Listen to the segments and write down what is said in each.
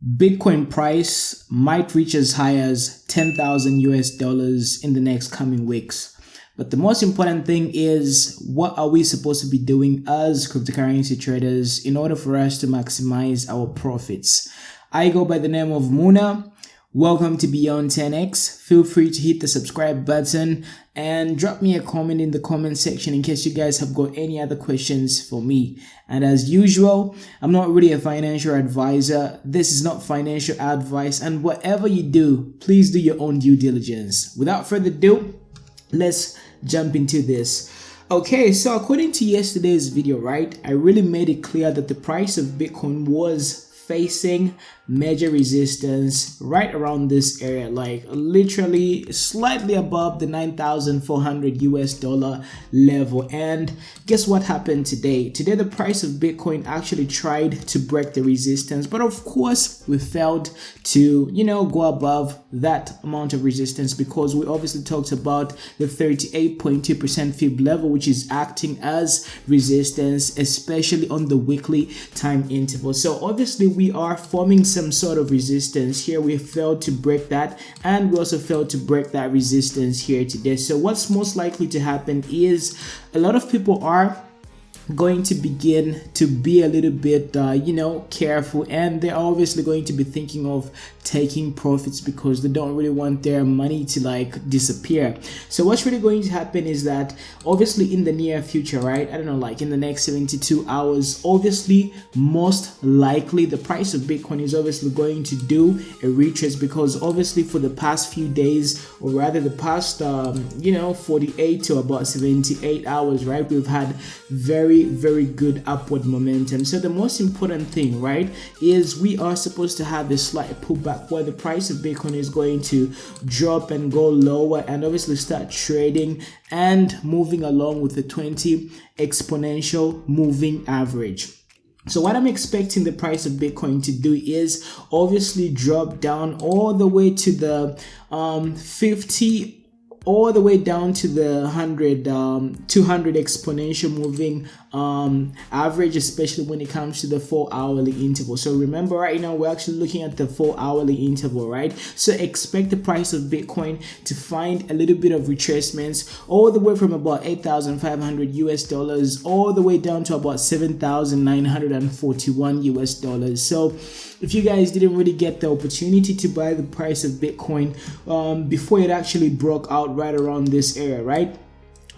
Bitcoin price might reach as high as 10,000 US dollars in the next coming weeks. But the most important thing is, what are we supposed to be doing as cryptocurrency traders in order for us to maximize our profits? I go by the name of Muna. Welcome to Beyond 10x. Feel free to hit the subscribe button and drop me a comment in the comment section in case you guys have got any other questions for me. And as usual, I'm not really a financial advisor. This is not financial advice, and whatever you do, please do your own due diligence. Without further ado, let's jump into this. Okay, so according to yesterday's video, right, I really made it clear that the price of Bitcoin was facing major resistance right around this area, like literally slightly above the 9,400 US dollar level. And guess what happened today? Today the price of Bitcoin actually tried to break the resistance, but of course we failed to go above that amount of resistance, because we obviously talked about the 38.2% fib level, which is acting as resistance, especially on the weekly time interval. So obviously we are forming some sort of resistance here. We failed to break that, and we also failed to break that resistance here today. So what's most likely to happen is a lot of people are going to begin to be a little bit careful, and they're obviously going to be thinking of taking profits because they don't really want their money to disappear. So what's really going to happen is that obviously in the near future, right, I don't know, like in the next 72 hours, obviously most likely the price of Bitcoin is obviously going to do a retrace, because obviously for the past few days, or rather the past 48 to about 78 hours, right, we've had very good upward momentum. So the most important thing, right, is we are supposed to have a slight pullback where the price of Bitcoin is going to drop and go lower, and obviously start trading and moving along with the 20 exponential moving average. So what I'm expecting the price of Bitcoin to do is obviously drop down all the way to the 50, all the way down to the 200 exponential moving average, especially when it comes to the 4-hourly interval. So remember, right now we're actually looking at the 4-hourly interval, right? So expect the price of Bitcoin to find a little bit of retracements all the way from about 8,500 US dollars all the way down to about 7,941 US dollars. So if you guys didn't really get the opportunity to buy the price of Bitcoin before it actually broke out right around this area, right?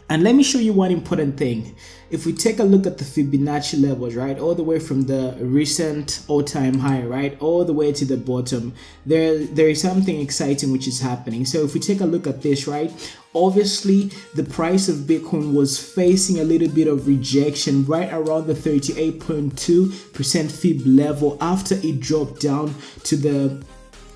And let me show you one important thing. If we take a look at the Fibonacci levels, right, all the way from the recent all-time high, right, all the way to the bottom, there is something exciting which is happening. So if we take a look at this, right, obviously the price of Bitcoin was facing a little bit of rejection right around the 38.2% fib level after it dropped down to the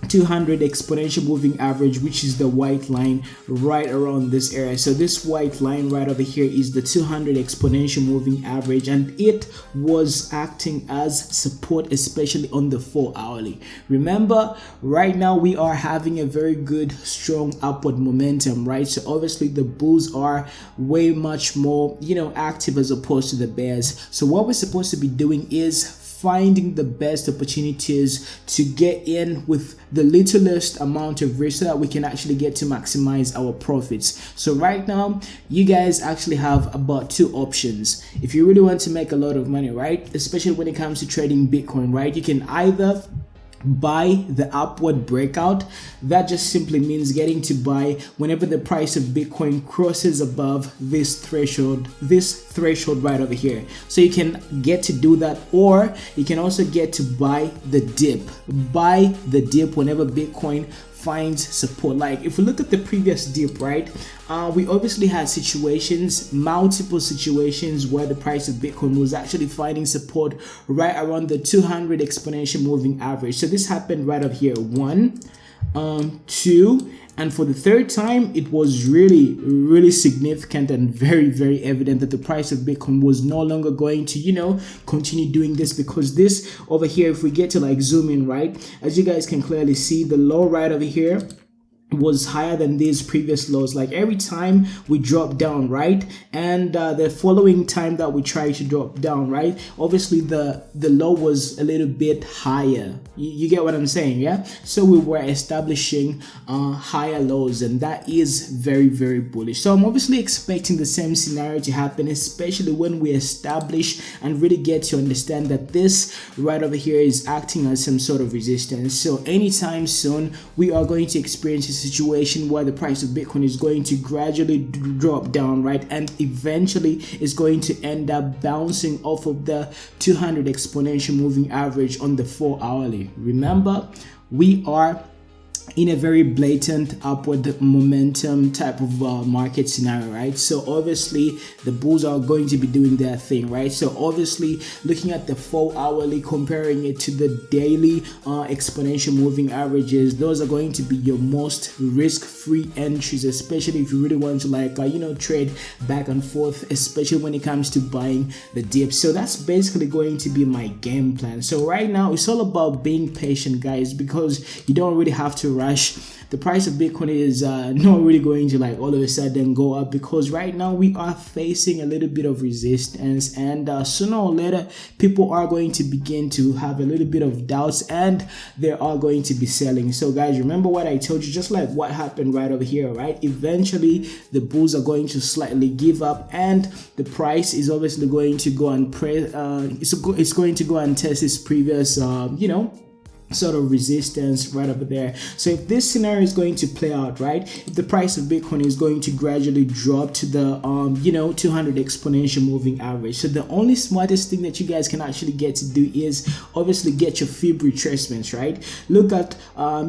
200 exponential moving average, which is the white line right around this area. So this white line right over here is the 200 exponential moving average, and it was acting as support, especially on the 4-hourly. Remember, right now we are having a very good strong upward momentum, right? So obviously the bulls are way much more active as opposed to the bears. So what we're supposed to be doing is finding the best opportunities to get in with the littlest amount of risk so that we can actually get to maximize our profits. So right now you guys actually have about two options. If you really want to make a lot of money, right, especially when it comes to trading Bitcoin, right, you can either buy the upward breakout. That just simply means getting to buy whenever the price of Bitcoin crosses above this threshold right over here. So you can get to do that, or you can also get to buy the dip whenever Bitcoin finds support. Like if we look at the previous dip, right, we obviously had multiple situations where the price of Bitcoin was actually finding support right around the 200 exponential moving average. So this happened right up here, 1, 2, and for the third time, it was really significant and very evident that the price of Bitcoin was no longer going to, continue doing this, because this over here, if we get to zoom in, right, as you guys can clearly see, the low right over here was higher than these previous lows. Like every time we drop down, right, and the following time that we try to drop down, right, obviously the low was a little bit higher. You get what I'm saying? Yeah, so we were establishing higher lows, and that is very, very bullish. So I'm obviously expecting the same scenario to happen, especially when we establish and really get to understand that this right over here is acting as some sort of resistance. So anytime soon we are going to experience a situation where the price of Bitcoin is going to gradually drop down, right, and eventually is going to end up bouncing off of the 200 exponential moving average on the 4-hourly. Remember, we are in a very blatant upward momentum type of market scenario, right? So obviously the bulls are going to be doing their thing, right? So obviously looking at the 4-hourly, comparing it to the daily exponential moving averages, those are going to be your most risk-free entries, especially if you really want to like trade back and forth, especially when it comes to buying the dips. So that's basically going to be my game plan. So right now it's all about being patient, guys, because you don't really have to rush. The price of Bitcoin is not really going to like all of a sudden go up, because right now we are facing a little bit of resistance, and sooner or later people are going to begin to have a little bit of doubts and they are going to be selling. So guys, remember what I told you, just like what happened right over here, right? Eventually the bulls are going to slightly give up, and the price is obviously going to go and it's going to go and test its previous sort of resistance right over there. So if this scenario is going to play out, right, if the price of Bitcoin is going to gradually drop to the 200 exponential moving average, so the only smartest thing that you guys can actually get to do is obviously get your fib retracements, right? Look at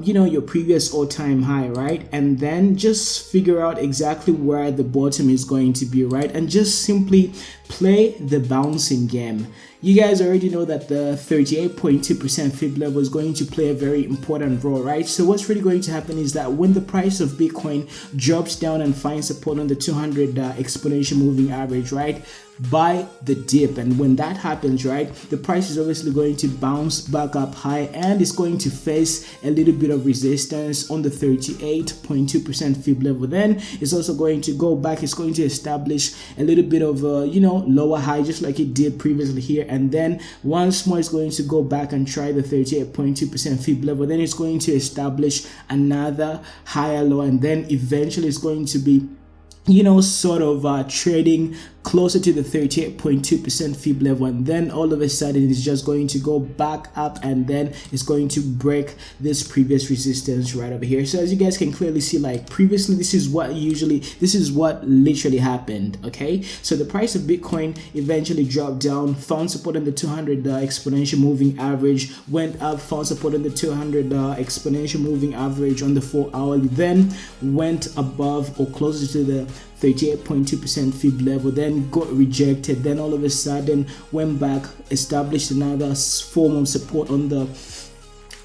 your previous all-time high, right, and then just figure out exactly where the bottom is going to be, right, and just simply play the bouncing game. You guys already know that the 38.2% fib level is going to play a very important role, right? So what's really going to happen is that when the price of Bitcoin drops down and finds support on the 200 exponential moving average, right, buy the dip. And when that happens, right, the price is obviously going to bounce back up high, and it's going to face a little bit of resistance on the 38.2% fib level. Then it's also going to go back, it's going to establish a little bit of lower high, just like it did previously here, and then once more it's going to go back and try the 38.2% fib level. Then it's going to establish another higher low, and then eventually it's going to be trading closer to the 38.2% fib level, and then all of a sudden it's just going to go back up, and then it's going to break this previous resistance right over here. So as you guys can clearly see, like previously, this is what literally happened. Okay, so the price of Bitcoin eventually dropped down, found support in the 200 exponential moving average, went up, found support in the 200 exponential moving average on the 4-hourly, then went above or closer to the 38.2% fib level, then got rejected, then all of a sudden went back, established another form of support on the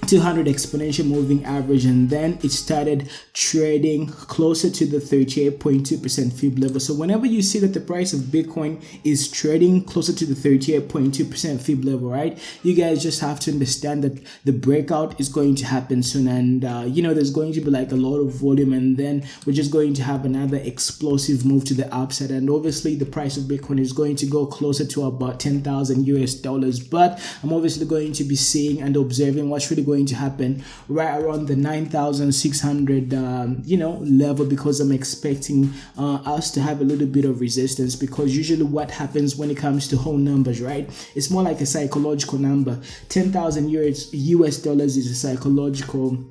200 exponential moving average, and then it started trading closer to the 38.2% fib level. So whenever you see that the price of Bitcoin is trading closer to the 38.2% fib level, right, you guys just have to understand that the breakout is going to happen soon, and there's going to be like a lot of volume, and then we're just going to have another explosive move to the upside, and obviously the price of Bitcoin is going to go closer to about $10,000. But I'm obviously going to be seeing and observing what's really going to happen right around the 9,600 level, because I'm expecting us to have a little bit of resistance, because usually what happens when it comes to whole numbers, right, it's more like a psychological number. 10,000 US dollars is a psychological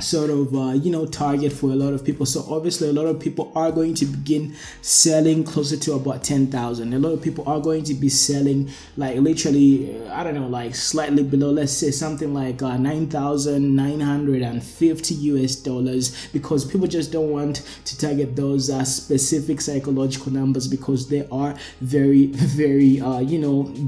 sort of target for a lot of people. So obviously a lot of people are going to begin selling closer to about 10,000. A lot of people are going to be selling like literally like slightly below, let's say something like 9,950 US dollars, because people just don't want to target those specific psychological numbers, because they are very, very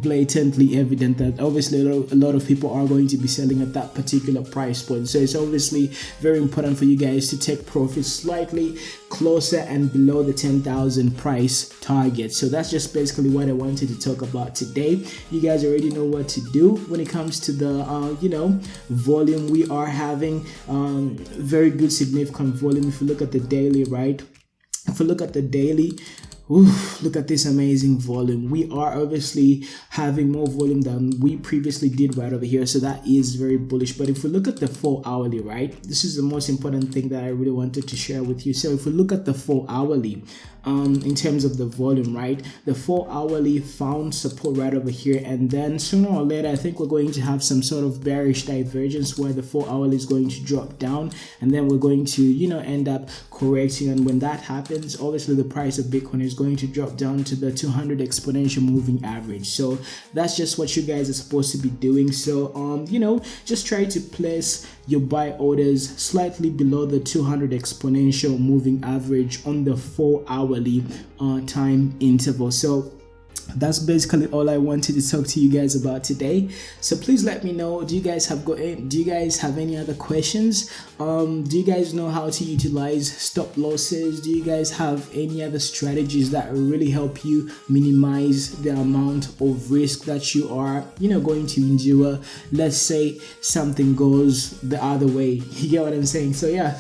blatantly evident that obviously a lot of people are going to be selling at that particular price point. So it's obviously very important for you guys to take profits slightly closer and below the 10,000 price target. So that's just basically what I wanted to talk about today. You guys already know what to do when it comes to the volume. We are having very good significant volume. If you look at the daily, right? If you look at the daily, look at this amazing volume. We are obviously having more volume than we previously did right over here, so that is very bullish. But if we look at the 4 hourly, right, this is the most important thing that I really wanted to share with you. So if we look at the 4 hourly, in terms of the volume, right, the 4 hourly found support right over here, and then sooner or later I think we're going to have some sort of bearish divergence where the 4 hourly is going to drop down, and then we're going to end up correcting. And when that happens, obviously the price of Bitcoin is going to drop down to the 200 exponential moving average. So that's just what you guys are supposed to be doing. So just try to place your buy orders slightly below the 200 exponential moving average on the 4 hourly time interval. So that's basically all I wanted to talk to you guys about today. So please let me know, do you guys have any other questions? Do you guys know how to utilize stop losses? Do you guys have any other strategies that really help you minimize the amount of risk that you are going to endure? Let's say something goes the other way. You get what I'm saying? So yeah,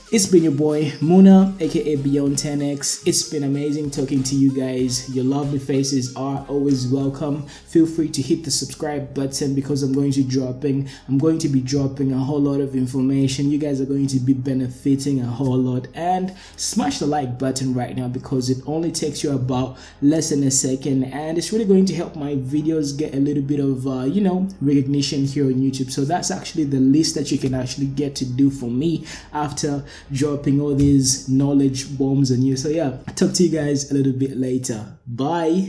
it's been your boy Muna, aka Beyond 10x. It's been amazing talking to you guys. Your lovely faces are always welcome. Feel free to hit the subscribe button because I'm going to be dropping a whole lot of information. You guys are going to be benefiting a whole lot. And smash the like button right now because it only takes you about less than a second, and it's really going to help my videos get a little bit of recognition here on YouTube. So that's actually the least that you can actually get to do for me after dropping all these knowledge bombs on you. So yeah, I'll talk to you guys a little bit later. Bye.